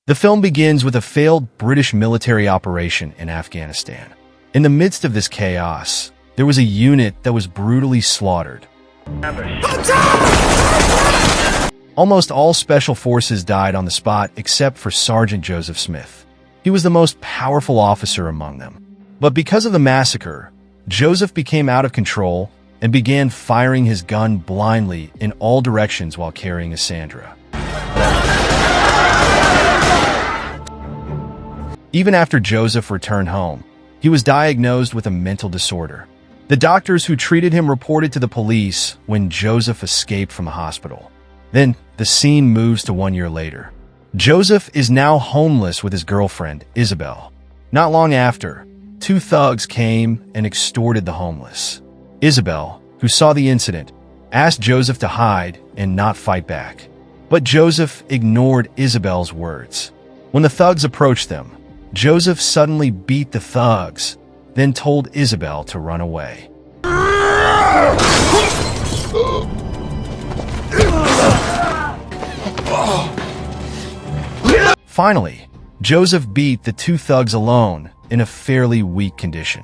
The film begins with a failed British military operation in Afghanistan. In the midst of this chaos, there was a unit that was brutally slaughtered. Almost all special forces died on the spot except for Sergeant Joseph Smith. He was the most powerful officer among them. But because of the massacre, Joseph became out of control and began firing his gun blindly in all directions while carrying a Sandra. Even after Joseph returned home, he was diagnosed with a mental disorder. The doctors who treated him reported to the police when Joseph escaped from the hospital. Then, the scene moves to 1 year later. Joseph is now homeless with his girlfriend, Isabelle. Not long after, two thugs came and extorted the homeless. Isabelle, who saw the incident, asked Joseph to hide and not fight back. But Joseph ignored Isabelle's words. When the thugs approached them, Joseph suddenly beat the thugs, then told Isabelle to run away. Finally, Joseph beat the two thugs alone in a fairly weak condition.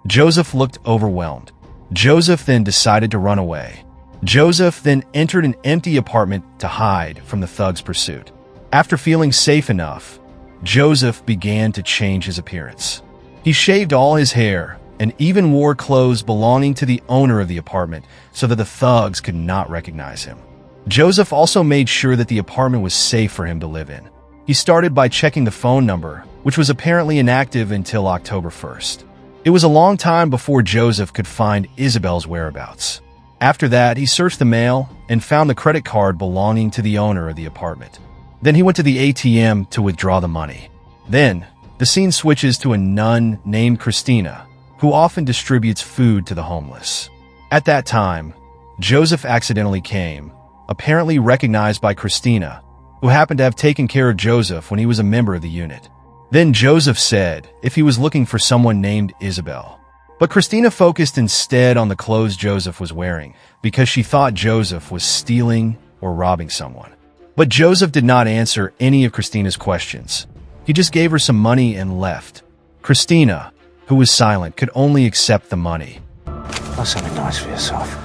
Joseph looked overwhelmed. Joseph then decided to run away. Joseph then entered an empty apartment to hide from the thugs' pursuit. After feeling safe enough, Joseph began to change his appearance. He shaved all his hair and even wore clothes belonging to the owner of the apartment so that the thugs could not recognize him. Joseph also made sure that the apartment was safe for him to live in. He started by checking the phone number, which was apparently inactive until October 1st. It was a long time before Joseph could find Isabelle's whereabouts. After that, he searched the mail and found the credit card belonging to the owner of the apartment. Then he went to the ATM to withdraw the money. Then, the scene switches to a nun named Christina, who often distributes food to the homeless. At that time, Joseph accidentally came, apparently recognized by Christina, who happened to have taken care of Joseph when he was a member of the unit. Then Joseph said if he was looking for someone named Isabelle. But Christina focused instead on the clothes Joseph was wearing because she thought Joseph was stealing or robbing someone. But Joseph did not answer any of Christina's questions. He just gave her some money and left. Christina, who was silent, could only accept the money. Buy something nice for yourself.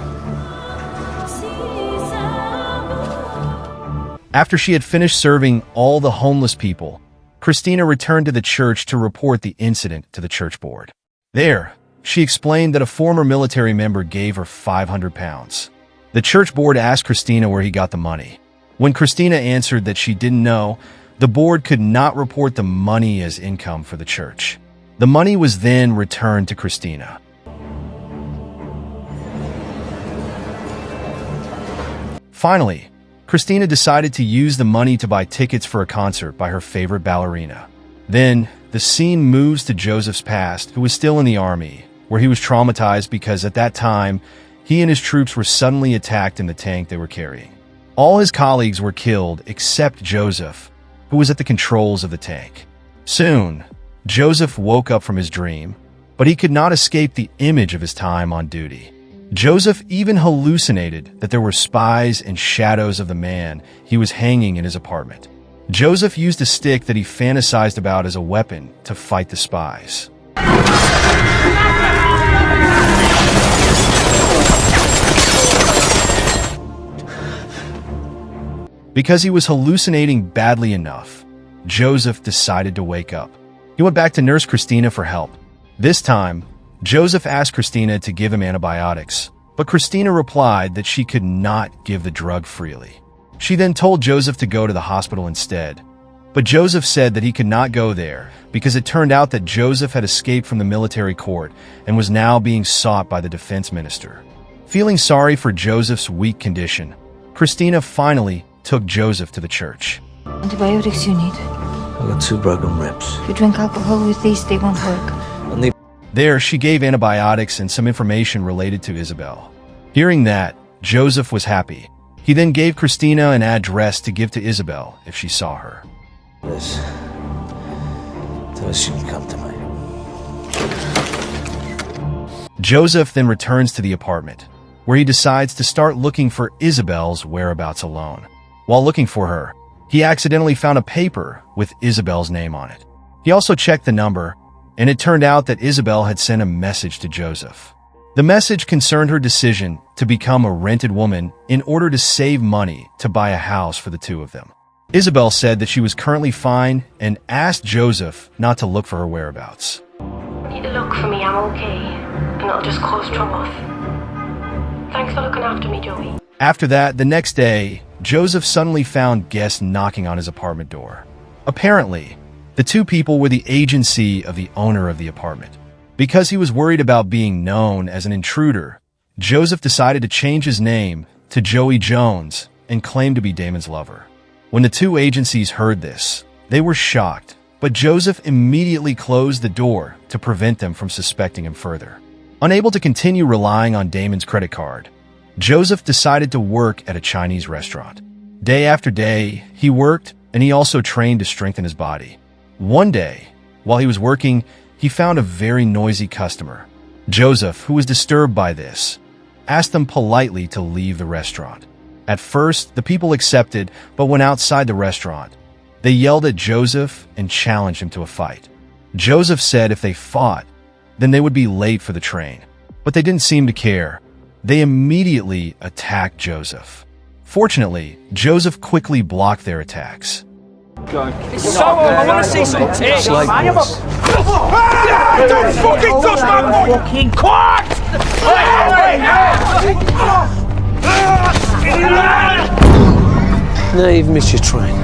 After she had finished serving all the homeless people, Christina returned to the church to report the incident to the church board. There, she explained that a former military member gave her 500 pounds. The church board asked Christina where he got the money. When Christina answered that she didn't know, the board could not report the money as income for the church. The money was then returned to Christina. Finally, Christina decided to use the money to buy tickets for a concert by her favorite ballerina. Then, the scene moves to Joseph's past, who was still in the army, where he was traumatized because at that time, he and his troops were suddenly attacked in the tank they were carrying. All his colleagues were killed except Joseph, who was at the controls of the tank. Soon, Joseph woke up from his dream, but he could not escape the image of his time on duty. Joseph even hallucinated that there were spies and shadows of the man he was hanging in his apartment. Joseph used a stick that he fantasized about as a weapon to fight the spies. Because he was hallucinating badly enough, Joseph decided to wake up. He went back to Nurse Christina for help. This time, Joseph asked Christina to give him antibiotics, but Christina replied that she could not give the drug freely. She then told Joseph to go to the hospital instead. But Joseph said that he could not go there because it turned out that Joseph had escaped from the military court and was now being sought by the defense minister. Feeling sorry for Joseph's weak condition, Christina finally took Joseph to the church. Antibiotics you need. I got 2 broken ribs. If you drink alcohol with these, they won't work. I'll need... There, she gave antibiotics and some information related to Isabelle. Hearing that, Joseph was happy. He then gave Christina an address to give to Isabelle if she saw her. Liz, tell her she can come to me. Joseph then returns to the apartment, where he decides to start looking for Isabelle's whereabouts alone. While looking for her, he accidentally found a paper with Isabelle's name on it. He also checked the number, and it turned out that Isabelle had sent a message to Joseph. The message concerned her decision to become a rented woman in order to save money to buy a house for the two of them. Isabelle said that she was currently fine and asked Joseph not to look for her whereabouts. You need to look for me, I'm okay, and it'll just cause trouble. Thanks for looking after me, Joey. After that, the next day, Joseph suddenly found guests knocking on his apartment door. Apparently, the two people were the agency of the owner of the apartment. Because he was worried about being known as an intruder, Joseph decided to change his name to Joey Jones and claimed to be Damon's lover. When the two agencies heard this, they were shocked, but Joseph immediately closed the door to prevent them from suspecting him further. Unable to continue relying on Damon's credit card, Joseph decided to work at a Chinese restaurant. Day after day, he worked, and he also trained to strengthen his body. One day, while he was working, he found a very noisy customer. Joseph, who was disturbed by this, asked them politely to leave the restaurant. At first, the people accepted, but when outside the restaurant, they yelled at Joseph and challenged him to a fight. Joseph said if they fought, then they would be late for the train. But they didn't seem to care. They immediately attacked Joseph. Fortunately, Joseph quickly blocked their attacks. I want to see some tits. Don't fucking touch my fucking cock! Now you've missed your train.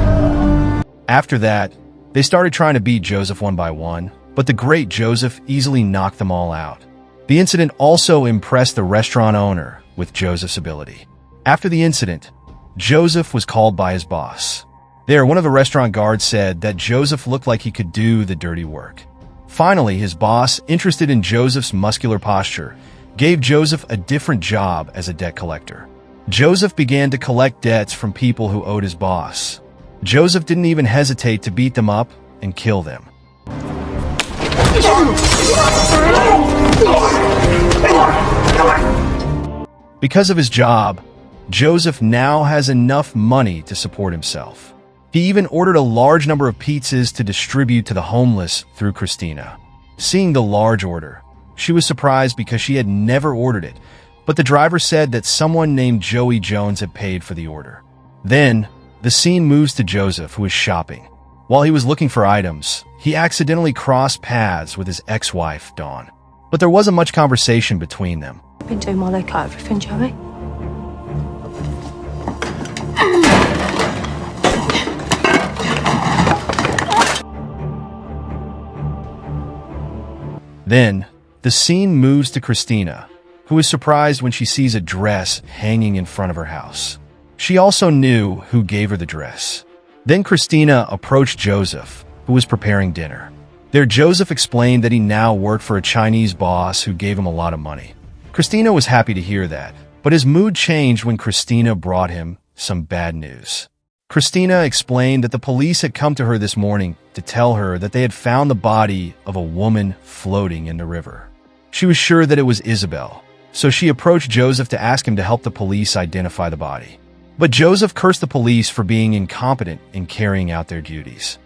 After that, they started trying to beat Joseph one by one, but the great Joseph easily knocked them all out. The incident also impressed the restaurant owner with Joseph's ability. After the incident, Joseph was called by his boss. There, one of the restaurant guards said that Joseph looked like he could do the dirty work. Finally, his boss, interested in Joseph's muscular posture, gave Joseph a different job as a debt collector. Joseph began to collect debts from people who owed his boss. Joseph didn't even hesitate to beat them up and kill them. Because of his job, Joseph now has enough money to support himself. He even ordered a large number of pizzas to distribute to the homeless through Christina. Seeing the large order, she was surprised because she had never ordered it, but the driver said that someone named Joey Jones had paid for the order. Then, the scene moves to Joseph, who is shopping. While he was looking for items, he accidentally crossed paths with his ex-wife, Dawn. But there wasn't much conversation between them. Been doing well, like everything, Joey. Then, the scene moves to Christina, who is surprised when she sees a dress hanging in front of her house. She also knew who gave her the dress. Then Christina approached Joseph, who was preparing dinner. There, Joseph explained that he now worked for a Chinese boss who gave him a lot of money. Christina was happy to hear that, but his mood changed when Christina brought him some bad news. Christina explained that the police had come to her this morning to tell her that they had found the body of a woman floating in the river. She was sure that it was Isabelle, so she approached Joseph to ask him to help the police identify the body. But Joseph cursed the police for being incompetent in carrying out their duties.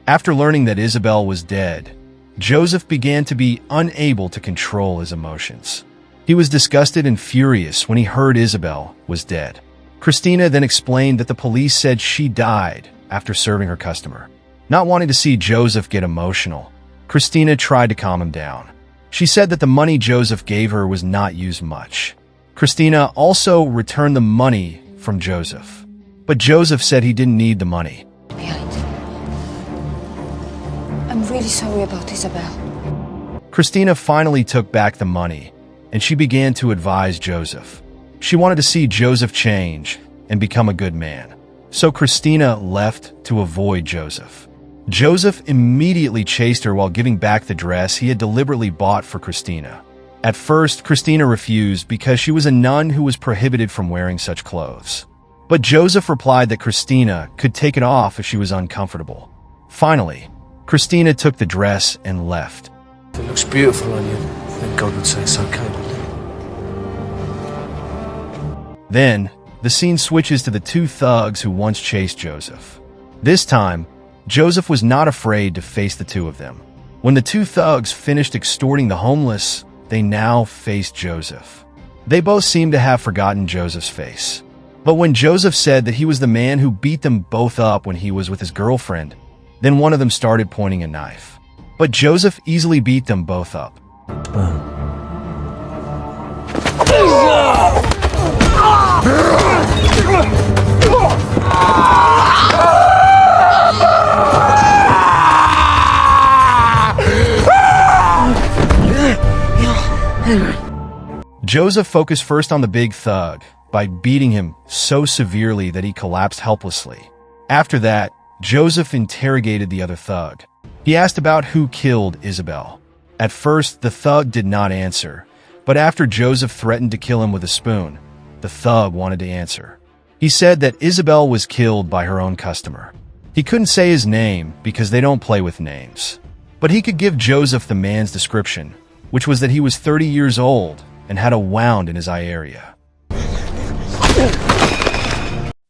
After learning that Isabelle was dead, Joseph began to be unable to control his emotions. He was disgusted and furious when he heard Isabelle was dead. Christina then explained that the police said she died after serving her customer. Not wanting to see Joseph get emotional, Christina tried to calm him down. She said that the money Joseph gave her was not used much. Christina also returned the money from Joseph, but Joseph said he didn't need the money. Behind. I'm really sorry about Isabelle. Christina finally took back the money, and she began to advise Joseph. She wanted to see Joseph change and become a good man. So Christina left to avoid Joseph. Joseph immediately chased her while giving back the dress he had deliberately bought for Christina. At first, Christina refused because she was a nun who was prohibited from wearing such clothes. But Joseph replied that Christina could take it off if she was uncomfortable. Finally, Christina took the dress and left. If it looks beautiful on you, then God would say it's okay. Then, the scene switches to the two thugs who once chased Joseph. This time, Joseph was not afraid to face the two of them. When the two thugs finished extorting the homeless, they now faced Joseph. They both seemed to have forgotten Joseph's face. But when Joseph said that he was the man who beat them both up when he was with his girlfriend, then one of them started pointing a knife. But Joseph easily beat them both up. Joseph focused first on the big thug by beating him so severely that he collapsed helplessly. After that, Joseph interrogated the other thug. He asked about who killed Isabelle. At first, the thug did not answer, but after Joseph threatened to kill him with a spoon, the thug wanted to answer. He said that Isabelle was killed by her own customer. He couldn't say his name because they don't play with names. But he could give Joseph the man's description, which was that he was 30 years old and had a wound in his eye area.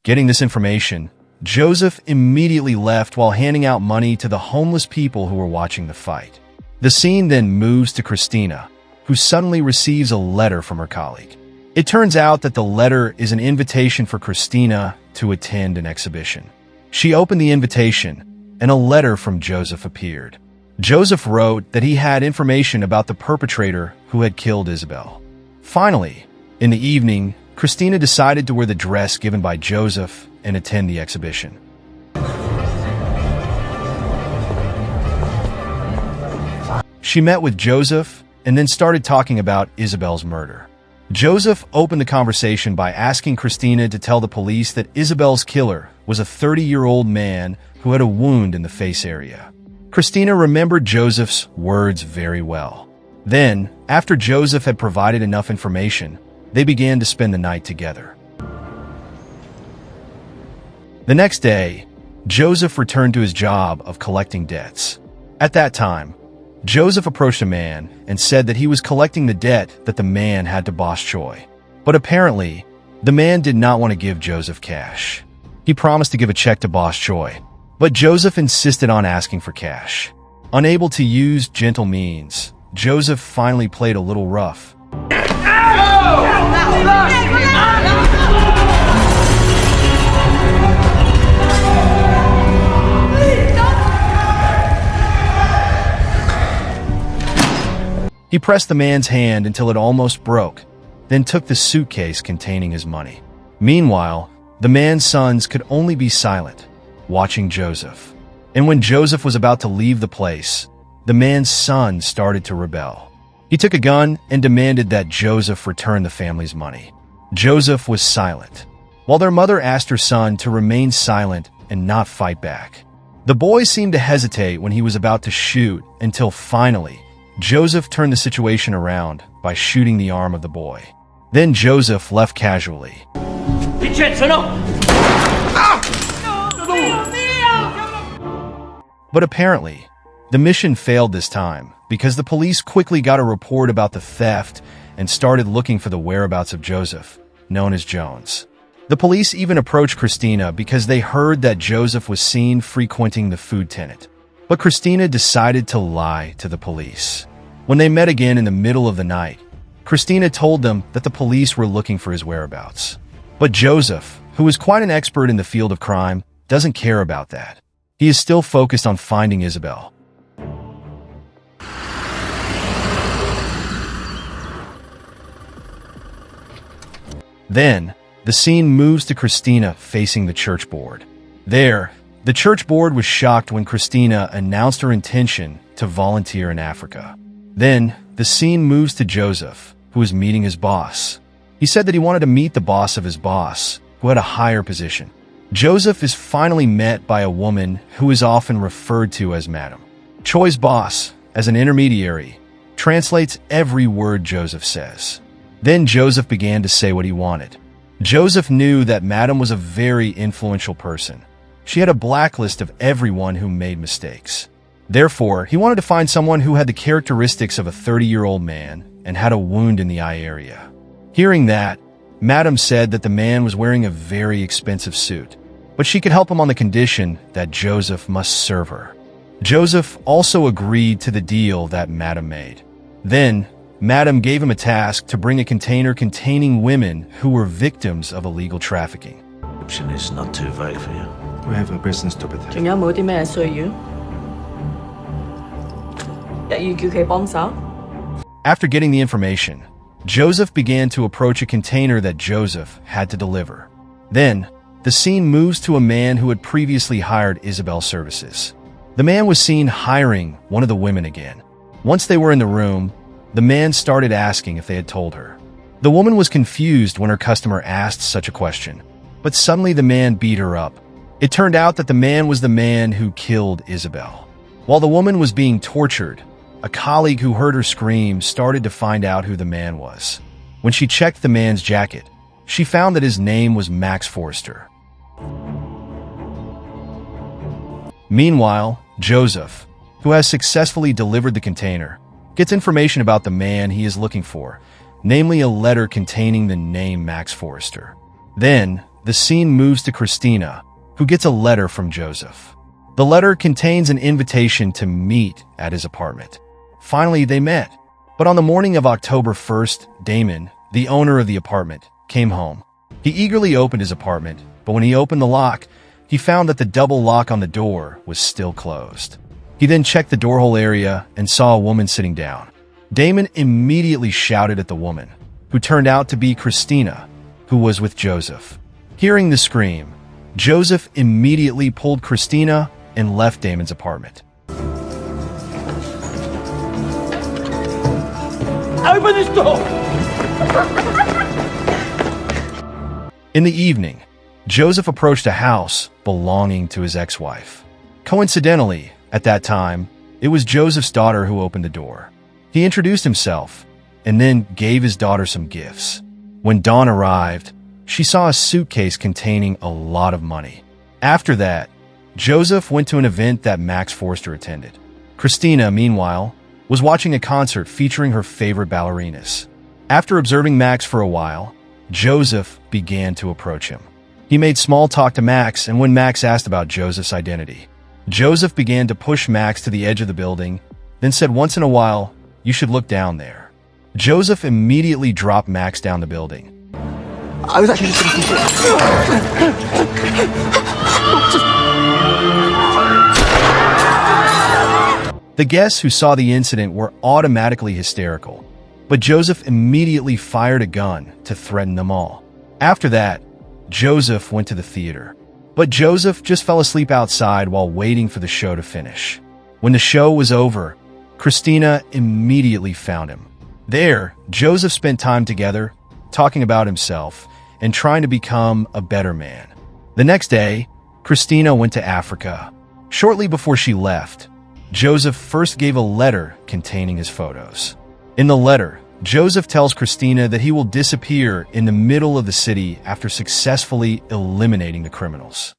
Getting this information, Joseph immediately left while handing out money to the homeless people who were watching the fight. The scene then moves to Christina, who suddenly receives a letter from her colleague. It turns out that the letter is an invitation for Christina to attend an exhibition. She opened the invitation, and a letter from Joseph appeared. Joseph wrote that he had information about the perpetrator who had killed Isabelle. Finally, in the evening, Christina decided to wear the dress given by Joseph and attend the exhibition. She met with Joseph and then started talking about Isabelle's murder. Joseph opened the conversation by asking Christina to tell the police that Isabelle's killer was a 30-year-old man who had a wound in the face area. Christina remembered Joseph's words very well. Then, after Joseph had provided enough information, they began to spend the night together. The next day, Joseph returned to his job of collecting debts. At that time, Joseph approached a man and said that he was collecting the debt that the man had to Boss Choi. But apparently, the man did not want to give Joseph cash. He promised to give a check to Boss Choi, but Joseph insisted on asking for cash. Unable to use gentle means, Joseph finally played a little rough. He pressed the man's hand until it almost broke, then took the suitcase containing his money. Meanwhile, the man's sons could only be silent, watching Joseph. And when Joseph was about to leave the place, the man's son started to rebel. He took a gun and demanded that Joseph return the family's money. Joseph was silent, while their mother asked her son to remain silent and not fight back. The boy seemed to hesitate when he was about to shoot until finally, Joseph turned the situation around by shooting the arm of the boy. Then Joseph left casually. But apparently, the mission failed this time because the police quickly got a report about the theft and started looking for the whereabouts of Joseph, known as Jones. The police even approached Christina because they heard that Joseph was seen frequenting the food tent. But Christina decided to lie to the police. When they met again in the middle of the night, Christina told them that the police were looking for his whereabouts. But Joseph, who is quite an expert in the field of crime, doesn't care about that. He is still focused on finding Isabelle. Then, the scene moves to Christina facing the church board. There, the church board was shocked when Christina announced her intention to volunteer in Africa. Then, the scene moves to Joseph, who is meeting his boss. He said that he wanted to meet the boss of his boss, who had a higher position. Joseph is finally met by a woman who is often referred to as Madam. Choi's boss, as an intermediary, translates every word Joseph says. Then Joseph began to say what he wanted. Joseph knew that Madam was a very influential person. She had a blacklist of everyone who made mistakes. Therefore, he wanted to find someone who had the characteristics of a 30-year-old man and had a wound in the eye area. Hearing that, Madam said that the man was wearing a very expensive suit, but she could help him on the condition that Joseph must serve her. Joseph also agreed to the deal that Madam made. Then, Madam gave him a task to bring a container containing women who were victims of illegal trafficking. Option is not too vague for you. We have a business to protect. 仲有冇啲咩需要？一於叫佢幫手。After getting the information, Joseph began to approach a container that Joseph had to deliver. Then, the scene moves to a man who had previously hired Isabelle's services. The man was seen hiring one of the women again. Once they were in the room, the man started asking if they had told her. The woman was confused when her customer asked such a question, but suddenly the man beat her up. It turned out that the man was the man who killed Isabelle. While the woman was being tortured, a colleague who heard her scream started to find out who the man was. When she checked the man's jacket, she found that his name was Max Forrester. Meanwhile, Joseph, who has successfully delivered the container, gets information about the man he is looking for, namely a letter containing the name Max Forrester. Then, the scene moves to Christina, who gets a letter from Joseph. The letter contains an invitation to meet at his apartment. Finally, they met. But on the morning of October 1st, Damon, the owner of the apartment, came home. He eagerly opened his apartment, but when he opened the lock, he found that the double lock on the door was still closed. He then checked the doorhole area and saw a woman sitting down. Damon immediately shouted at the woman, who turned out to be Christina, who was with Joseph. Hearing the scream, Joseph immediately pulled Christina and left Damon's apartment. Open this door! In the evening, Joseph approached a house belonging to his ex-wife. Coincidentally, at that time, it was Joseph's daughter who opened the door. He introduced himself and then gave his daughter some gifts. When Dawn arrived, she saw a suitcase containing a lot of money. After that, Joseph went to an event that Max Forrester attended. Christina, meanwhile, was watching a concert featuring her favorite ballerinas. After observing Max for a while, Joseph began to approach him. He made small talk to Max, and when Max asked about Joseph's identity, Joseph began to push Max to the edge of the building, then said once in a while, "You should look down there." Joseph immediately dropped Max down the building. I was actually just going to The guests who saw the incident were automatically hysterical, but Joseph immediately fired a gun to threaten them all. After that, Joseph went to the theater. But Joseph just fell asleep outside while waiting for the show to finish. When the show was over, Christina immediately found him. There, Joseph spent time together, talking about himself and trying to become a better man. The next day, Christina went to Africa. Shortly before she left, Joseph first gave a letter containing his photos. In the letter, Joseph tells Christina that he will disappear in the middle of the city after successfully eliminating the criminals.